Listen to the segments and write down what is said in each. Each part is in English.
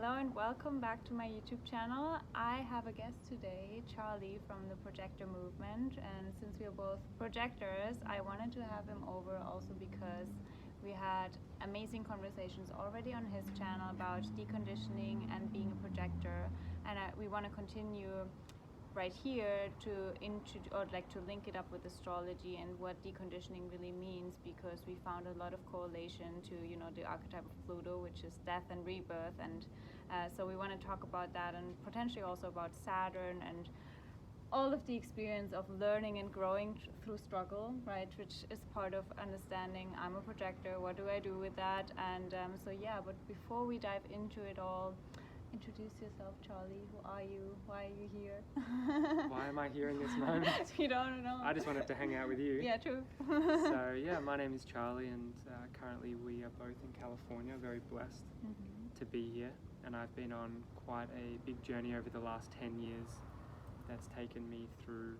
Hello and welcome back to my YouTube channel. I have a guest today, Charlie from the Projector Movement, and since we are both projectors, I wanted to have him over also because we had amazing conversations already on his channel about deconditioning and being a projector, and we want to continue right here to link it up with astrology and what deconditioning really means, because we found a lot of correlation to the archetype of Pluto, which is death and rebirth, and so we want to talk about that and potentially also about Saturn and all of the experience of learning and growing through struggle, right, which is part of understanding I'm a projector, what do I do with that, and but before we dive into it all, introduce yourself, Charlie. Who are you? Why are you here? Why am I here in this moment? You don't know. I just wanted to hang out with you. Yeah, true. So yeah, my name is Charlie, and currently we are both in California. Very blessed to be here, and I've been on quite a big journey over the last 10 years that's taken me through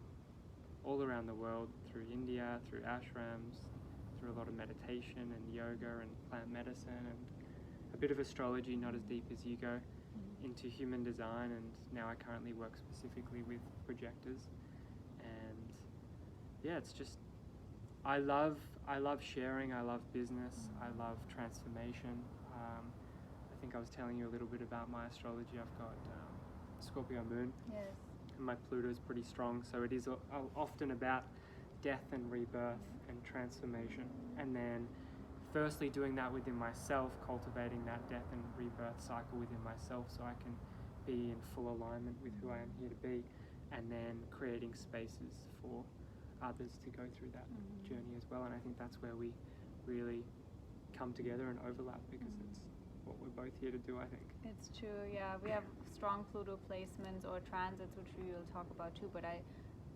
all around the world, through India, through ashrams, through a lot of meditation and yoga and plant medicine and a bit of astrology, not as deep as you go, into human design, and now I currently work specifically with projectors. And yeah, it's just I love sharing, I love business, I love transformation. I think I was telling you a little bit about my astrology. I've got Scorpio Moon. Yes. And my Pluto is pretty strong, so it is often about death and rebirth and transformation, and then firstly doing that within myself, cultivating that death and rebirth cycle within myself so I can be in full alignment with who I am here to be, and then creating spaces for others to go through that journey as well. And I think that's where we really come together and overlap, because it's what we're both here to do, I think. It's true, yeah. We have strong Pluto placements or transits, which we will talk about too, but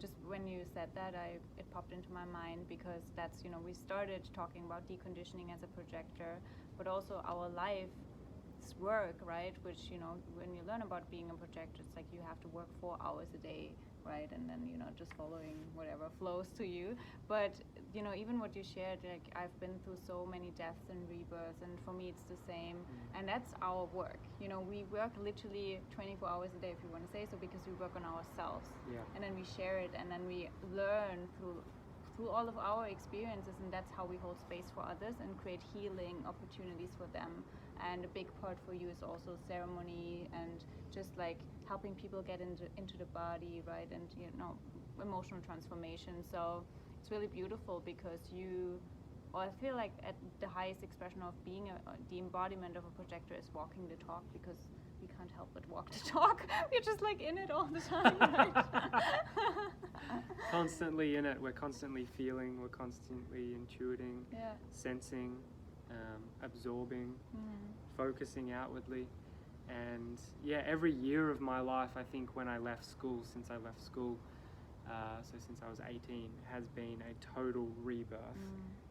just when you said that, it popped into my mind, because that's, we started talking about deconditioning as a projector, but also our life's work, right? Which, when you learn about being a projector, it's like you have to work 4 hours a day, right? And then, just following whatever flows to you. But, even what you shared, like, I've been through so many deaths and rebirths, and for me it's the same. And that's our work. We work literally 24 hours a day, if you want to say so, because we work on ourselves. Yeah. And then we share it, and then we learn through all of our experiences, and that's how we hold space for others and create healing opportunities for them. And a big part for you is also ceremony and just like helping people get into the body, right? And emotional transformation. So it's really beautiful, because I feel like at the highest expression of being the embodiment of a projector is walking the talk, because we can't help but walk the talk. We're just like in it all the time, right? Constantly in it. We're constantly feeling, we're constantly intuiting, sensing, absorbing, focusing outwardly. And yeah, every year of my life, I think since I left school, so since I was 18, has been a total rebirth.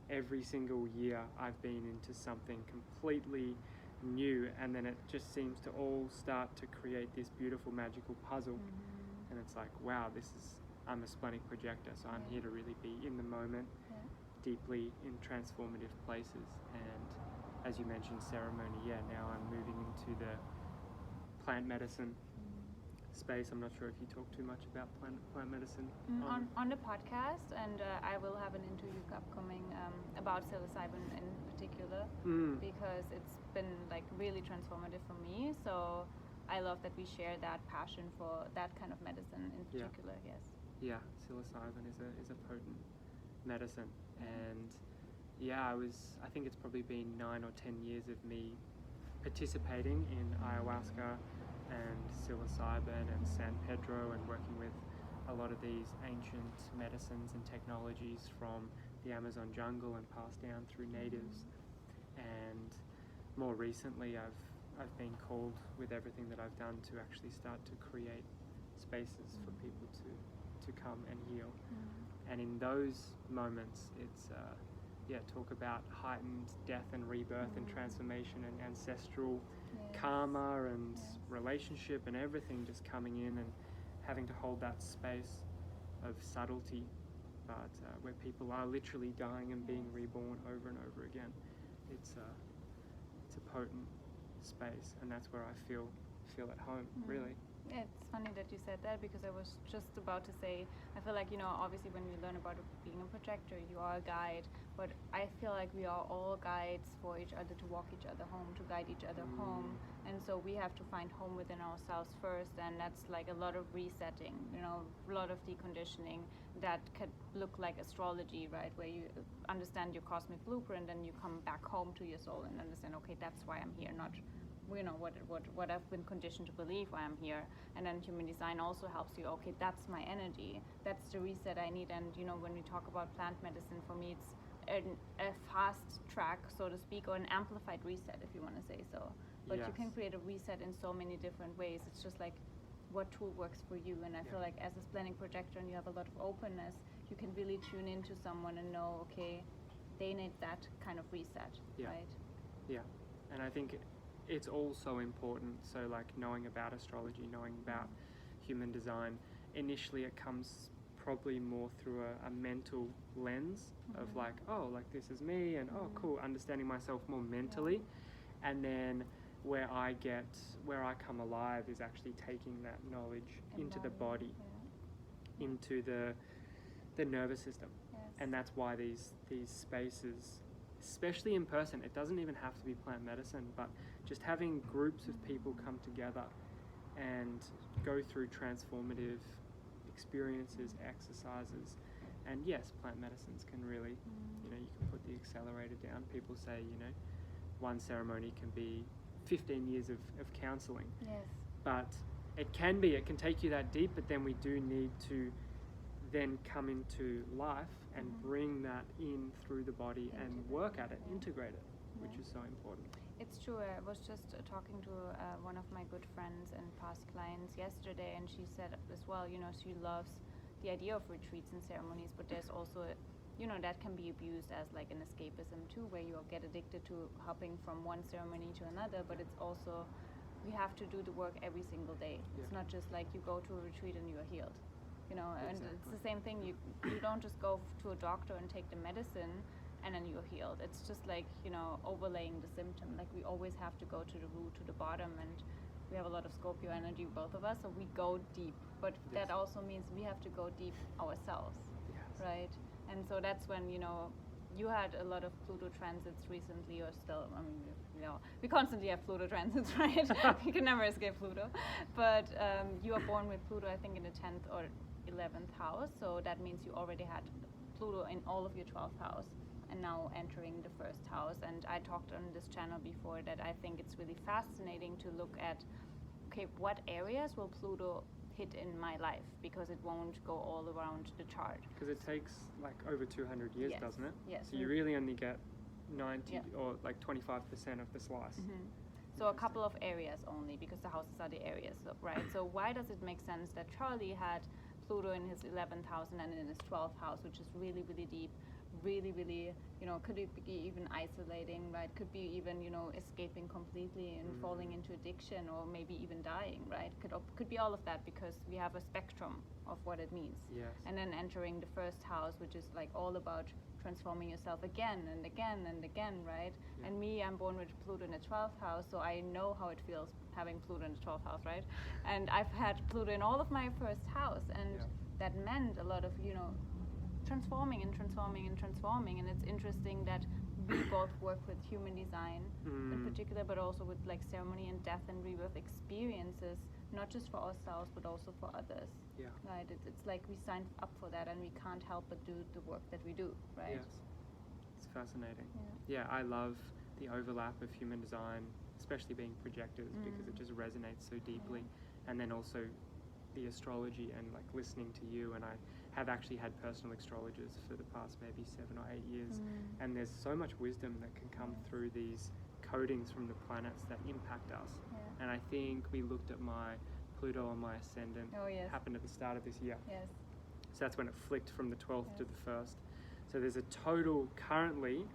Every single year I've been into something completely new, and then it just seems to all start to create this beautiful magical puzzle. And it's like, wow, I'm a splenic projector, so I'm here to really be in the moment, deeply in transformative places. And as you mentioned, ceremony, now I'm moving into the plant medicine space. I'm not sure if you talk too much about plant medicine on the podcast, and I will have an interview upcoming about psilocybin in particular, because it's been like really transformative for me. So I love that we share that passion for that kind of medicine in particular. Yes. Yeah, psilocybin is a potent medicine, and I think it's probably been 9 or 10 years of me participating in ayahuasca and psilocybin and San Pedro, and working with a lot of these ancient medicines and technologies from the Amazon jungle and passed down through natives. And more recently I've been called, with everything that I've done, to actually start to create spaces for people to come and heal. And in those moments, it's talk about heightened death and rebirth and transformation and ancestral karma and relationship and everything just coming in and having to hold that space of subtlety, but where people are literally dying and being reborn over and over again. It's a potent space, and that's where I feel at home, really. Yeah, it's funny that you said that, because I was just about to say, I feel like, obviously when we learn about being a projector, you are a guide, but I feel like we are all guides for each other, to walk each other home, to guide each other home, and so we have to find home within ourselves first, and that's like a lot of resetting, a lot of deconditioning that could look like astrology, right, where you understand your cosmic blueprint and you come back home to your soul and understand, okay, that's why I'm here, not what I've been conditioned to believe why I'm here. And then human design also helps you, okay, that's my energy, that's the reset I need. And when we talk about plant medicine, for me it's a fast track, so to speak, or an amplified reset, if you want to say so. But you can create a reset in so many different ways. It's just like what tool works for you. And I feel like as a splenic projector, and you have a lot of openness, you can really tune into someone and know, okay, they need that kind of reset, right? Yeah, and I think it's all so important. So like knowing about astrology, knowing about human design, initially it comes probably more through a mental lens of like, oh, like this is me, and oh cool, understanding myself more mentally. And then where I come alive is actually taking that knowledge into the body, into the nervous system. And that's why these spaces, especially in person, it doesn't even have to be plant medicine, but just having groups of people come together and go through transformative experiences, exercises. And yes, plant medicines can really, you can put the accelerator down. People say, one ceremony can be 15 years of counseling. Yes. But it can take you that deep, but then we do need to then come into life and bring that in through the body and work at it, integrate it, which is so important. It's true. I was just talking to one of my good friends and past clients yesterday, and she said as well, she loves the idea of retreats and ceremonies, but there's also, that can be abused as like an escapism too, where you get addicted to hopping from one ceremony to another, but it's also, we have to do the work every single day. It's not just like you go to a retreat and you're healed. And it's the same thing. You don't just go to a doctor and take the medicine and then you're healed. It's just like, overlaying the symptom. Like we always have to go to the root, to the bottom, and we have a lot of Scorpio energy, both of us, so we go deep. But that also means we have to go deep ourselves, right? And so that's when, you had a lot of Pluto transits recently, or still, we constantly have Pluto transits, right? You can never escape Pluto. But you are born with Pluto, I think, in the 10th or 11th house, so that means you already had Pluto in all of your 12th house, and now entering the first house. And I talked on this channel before that I think it's really fascinating to look at, okay, what areas will Pluto hit in my life, because it won't go all around the chart. Because it takes like over 200 years, doesn't it? Yes. So you really only get 90 or like 25% of the slice. So a couple of areas only, because the houses are the areas, right? So why does it make sense that Charlie had Pluto in his 11th house and then in his 12th house, which is really, really deep, really, really, could it be even isolating, right? Could be even, escaping completely and falling into addiction, or maybe even dying, right? Could be all of that, because we have a spectrum of what it means. Yes. And then entering the first house, which is like all about transforming yourself again and again and again, right? Yeah. And me, I'm born with Pluto in the 12th house, so I know how it feels having Pluto in the 12th house, right? And I've had Pluto in all of my first house, and that meant a lot of, transforming and transforming and transforming. And it's interesting that we both work with human design in particular, but also with like ceremony and death and rebirth experiences, not just for ourselves, but also for others. Yeah. Right? It's like we signed up for that, and we can't help but do the work that we do, right? Yes. It's fascinating. Yeah, I love the overlap of human design, especially being projectors, because it just resonates so deeply. And then also the astrology, and like listening to you, and I have actually had personal astrologers for the past maybe 7 or 8 years, and there's so much wisdom that can come through these codings from the planets that impact us. And I think we looked at my Pluto on my ascendant, happened at the start of this year. So that's when it flicked from the 12th to the 1st. So there's a total, currently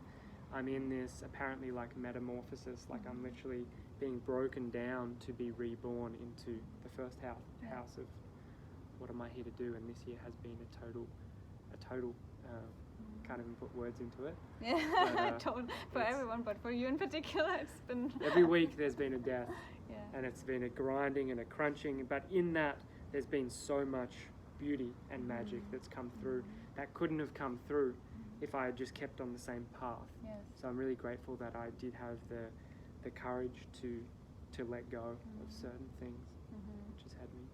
I'm in this apparently like metamorphosis, like I'm literally being broken down to be reborn into the first house of what am I here to do. And this year has been a total can't even put words into it. Yeah, But, for it's- everyone, but for you in particular, it's been Every week there's been a death, yeah. and it's been a grinding and a crunching, but in that there's been so much beauty and magic that's come through that couldn't have come through if I had just kept on the same path. Yes. So I'm really grateful that I did have the courage to let go of certain things, which has had me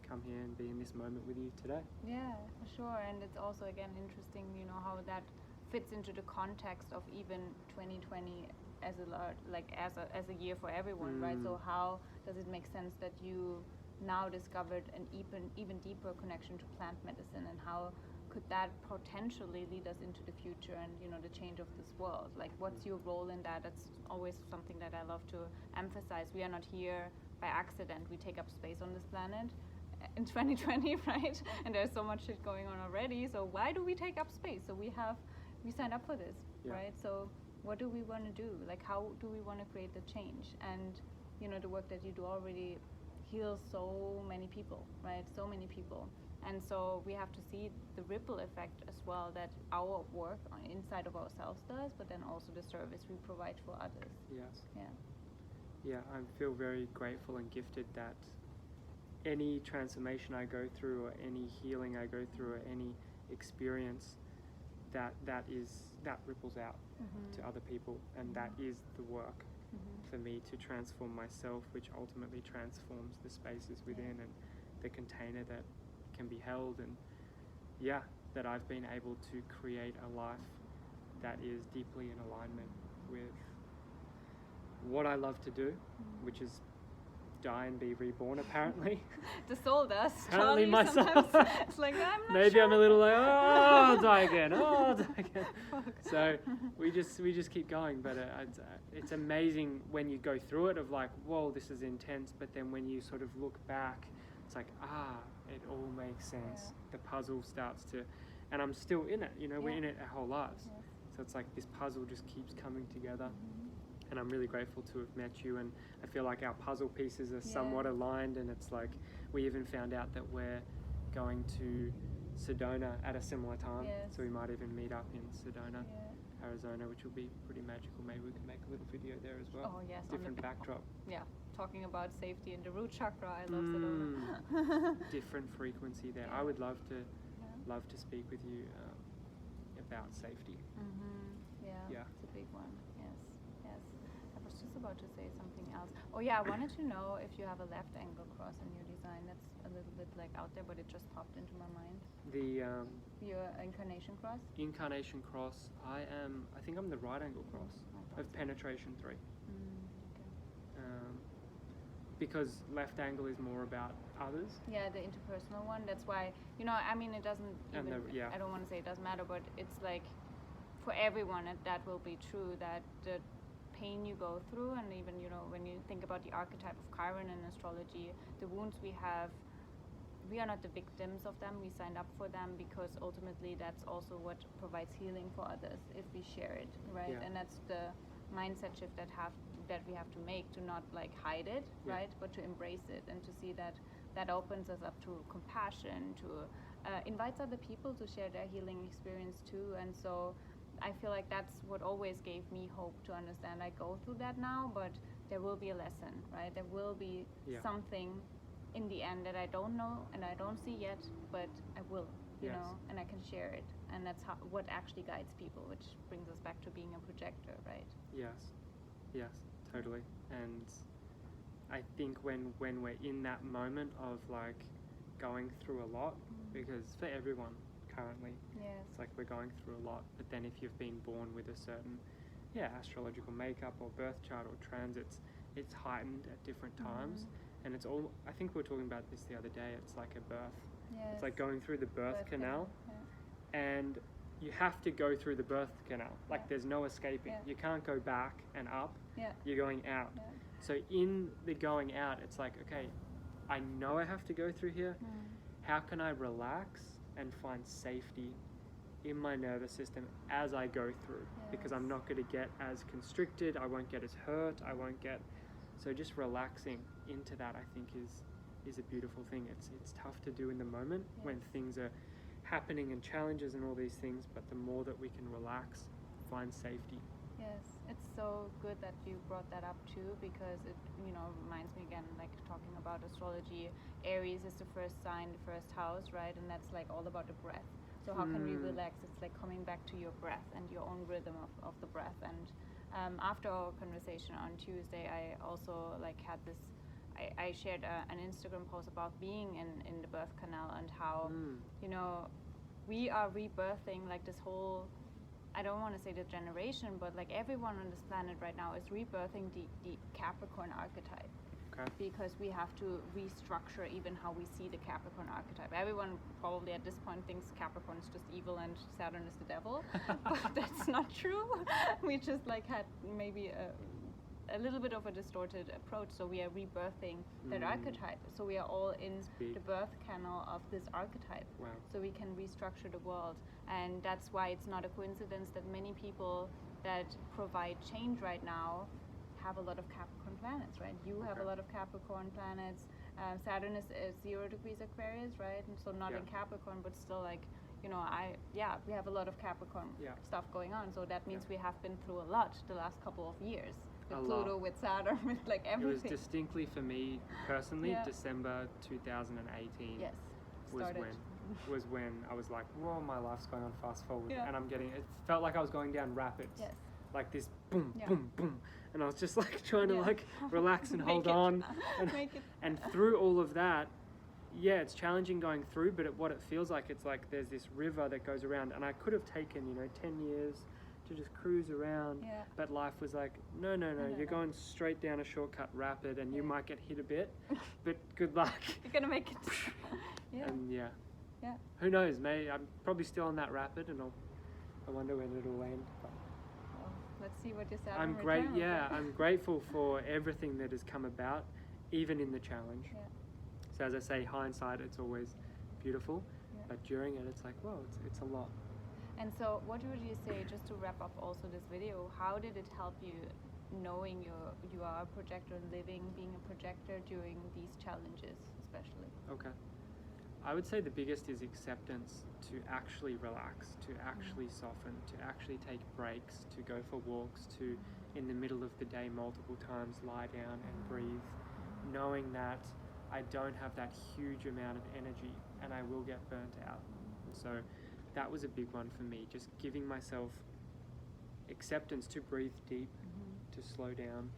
come here and be in this moment with you today. Yeah, for sure. And it's also again interesting, you know, how that fits into the context of even 2020 as a year for everyone, right? So how does it make sense that you now discovered an even deeper connection to plant medicine, and how could that potentially lead us into the future and, you know, the change of this world? Like, what's your role in that? That's always something that I love to emphasize. We are not here by accident. We take up space on this planet in 2020, right? And there's so much shit going on already. So why do we take up space? So we signed up for this, right? So what do we want to do? Like, how do we want to create the change? And, you know, the work that you do already heals so many people, right? So many people. And so we have to see the ripple effect as well that our work inside of ourselves does, but then also the service we provide for others. Yes. Yeah. Yeah, I feel very grateful and gifted that any transformation I go through, or any healing I go through, or any experience that ripples out to other people, and that is the work for me to transform myself, which ultimately transforms the spaces within and the container that can be held, and that I've been able to create a life that is deeply in alignment with what I love to do, which is die and be reborn, apparently. The soul does. Apparently Charlie, myself. sometimes it's like, I'm not Maybe sure. I'm a little like, I'll die again, I'll die again. So we just keep going, but it's amazing when you go through it of like, whoa, this is intense, but then when you sort of look back, it's like, it all makes sense. Yeah. The puzzle starts to, and I'm still in it, you know, we're in it our whole lives. Yes. So it's like this puzzle just keeps coming together. And I'm really grateful to have met you, and I feel like our puzzle pieces are somewhat aligned, and it's like we even found out that we're going to Sedona at a similar time, so we might even meet up in Sedona, Arizona, which will be pretty magical. Maybe we can make a little video there as well. Oh yes, Different backdrop. Yeah, talking about safety in the root chakra. I love Sedona. Different frequency there. I would love to speak with you about safety. Yeah, it's a big one. Yes. I was just about to say something else. Oh yeah, I wanted to know if you have a left angle cross in your design. That's a little bit like out there, but it just popped into my mind. The Your incarnation cross? incarnation cross, I think I'm the right angle cross of penetration 3. Because left angle is more about others. Yeah, the interpersonal one. That's why, you know, I mean, it doesn't even, I don't want to say it doesn't matter, but it's like for everyone that will be true, that the pain you go through, and even, you know, when you think about the archetype of Chiron in astrology, the wounds we have, we are not the victims of them. We signed up for them because ultimately that's also what provides healing for others if we share it, right? Yeah. And that's the mindset shift that we have to make, to not like hide it, right? But to embrace it and to see that opens us up to compassion, to invites other people to share their healing experience too. And so I feel like that's what always gave me hope to understand I go through that now, but there will be a lesson, right? There will be something in the end that I don't know and I don't see yet, but I will, you know, and I can share it. And that's what actually guides people, which brings us back to being a projector, right? Yes, totally. And I think when we're in that moment of like going through a lot, because for everyone currently, it's like we're going through a lot, but then if you've been born with a certain astrological makeup or birth chart or transits, it's heightened at different times. And it's all, I think we were talking about this the other day, it's like a birth. It's like going through the birth canal. And you have to go through the birth canal. Like there's no escaping. You can't go back and up. You're going out. So in the going out, it's like, okay, I know I have to go through here. How can I relax and find safety in my nervous system as I go through? Because I'm not going to get as constricted. I won't get as hurt. I won't get... So just relaxing into that, I think, is a beautiful thing. It's tough to do in the moment when things are happening and challenges and all these things, but the more that we can relax, find safety. Yes, it's so good that you brought that up too, because it, you know, reminds me again, like talking about astrology. Aries is the first sign, the first house, right? And that's like all about the breath. So how can we relax? It's like coming back to your breath and your own rhythm of the breath. And after our conversation on Tuesday, I also like had this, I shared an Instagram post about being in the birth canal and how, you know, we are rebirthing like this whole, I don't want to say the generation, but like everyone on this planet right now is rebirthing the Capricorn archetype. Okay. Because we have to restructure even how we see the Capricorn archetype. Everyone probably at this point thinks Capricorn is just evil and Saturn is the devil, but that's not true. We just like had maybe a little bit of a distorted approach, so we are rebirthing that archetype. So we are all in the birth canal of this archetype. Wow. So we can restructure the world, and that's why it's not a coincidence that many people that provide change right now have a lot of Capricorn planets, right? You have a lot of Capricorn planets. Saturn is 0 degrees Aquarius, right? And so not in Capricorn, but still like, you know, we have a lot of Capricorn stuff going on. So that means we have been through a lot the last couple of years. With Pluto, with Saturn, with like everything. It was distinctly for me personally, December 2018 was when I was like, whoa, my life's going on fast forward. And it felt like I was going down rapids. Yes. Like this boom, boom, boom. And I was just like trying to like relax and hold on. And through all of that, it's challenging going through, but what it feels like, it's like there's this river that goes around, and I could have taken, 10 years to just cruise around, but life was like, no, you're going straight down a shortcut rapid, and you might get hit a bit, but good luck. You're gonna make it. And who knows, maybe I'm probably still on that rapid, and I wonder when it'll land. Let's see what your Saturn I'm grateful for everything that has come about, even in the challenge. So as I say, hindsight, it's always beautiful, but during it, it's like, whoa, it's a lot. And so what would you say, just to wrap up also this video, how did it help you knowing you are a projector, being a projector during these challenges especially? Okay. I would say the biggest is acceptance, to actually relax, to actually soften, to actually take breaks, to go for walks, to in the middle of the day multiple times lie down and breathe, knowing that I don't have that huge amount of energy and I will get burnt out. So that was a big one for me, just giving myself acceptance to breathe deep, to slow down,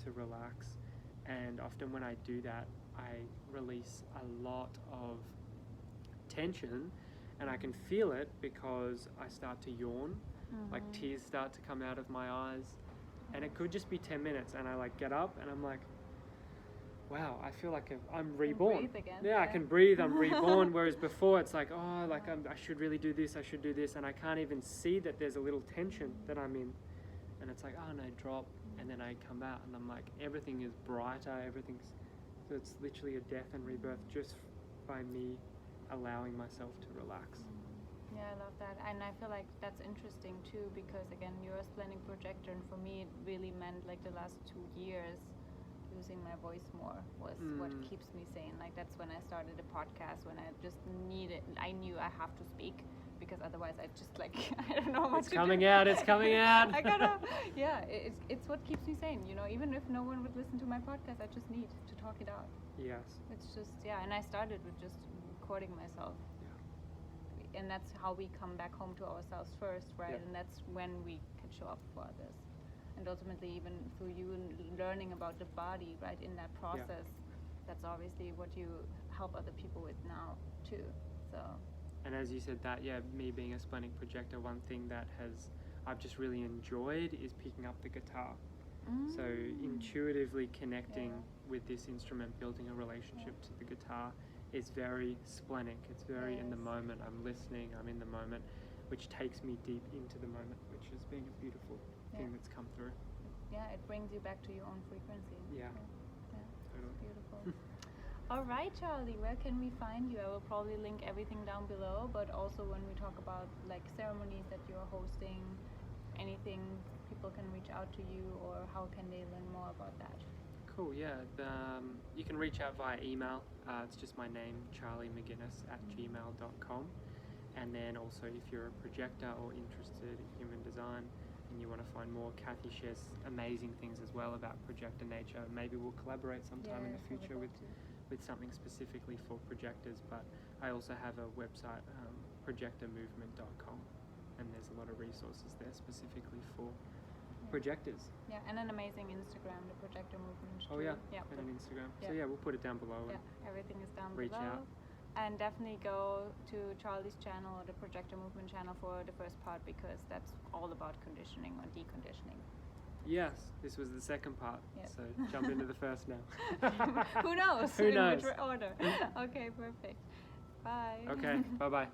to relax. And often when I do that, I release a lot of tension, and I can feel it because I start to yawn, like tears start to come out of my eyes, and it could just be 10 minutes, and I like get up and I'm like, wow, I feel like I'm reborn. I can breathe, I'm reborn. Whereas before it's like, oh, like I should really do this, and I can't even see that there's a little tension that I'm in. And it's like, oh no, drop. And then I come out and I'm like, everything is brighter, so it's literally a death and rebirth just by me allowing myself to relax. Yeah, I love that. And I feel like that's interesting too, because again, you're a splenic projector, and for me it really meant like the last 2 years using my voice more was what keeps me sane. Like that's when I started a podcast, when I just I knew I have to speak, because otherwise I just like, I don't know what it's coming out. I gotta, it's what keeps me sane, even if no one would listen to my podcast, I just need to talk it out. Yes. It's just, and I started with just recording myself. And that's how we come back home to ourselves first, right? And that's when we can show up for others. And ultimately, even through you learning about the body, right, in that process, that's obviously what you help other people with now, too. So. And as you said that, me being a splenic projector, one thing that I've just really enjoyed is picking up the guitar. So intuitively connecting with this instrument, building a relationship to the guitar is very splenic. It's very in the moment. I'm listening, I'm in the moment, which takes me deep into the moment, which has been a beautiful thing that's come through. Yeah, it brings you back to your own frequency. Yeah. Totally. Beautiful. All right, Charlie, where can we find you? I will probably link everything down below, but also when we talk about like ceremonies that you're hosting, anything people can reach out to you, or how can they learn more about that? Cool, you can reach out via email. It's just my name, charliemcguinness@gmail.com. And then also if you're a projector or interested in human design and you want to find more, Kathi shares amazing things as well about projector nature. Maybe we'll collaborate sometime in the future with something specifically for projectors, but I also have a website, projectormovement.com, and there's a lot of resources there specifically for projectors. Yeah, and an amazing Instagram, the Projector Movement. Oh yeah, and an Instagram. So yeah, we'll put it down below. Yeah, everything is down reach below. out. And definitely go to Charlie's channel or the Projector Movement channel for the first part, because that's all about conditioning or deconditioning. Yes, this was the second part. Yes. So jump into the first now. Who knows? Who knows? In which order? Okay, perfect. Bye. Okay, bye-bye.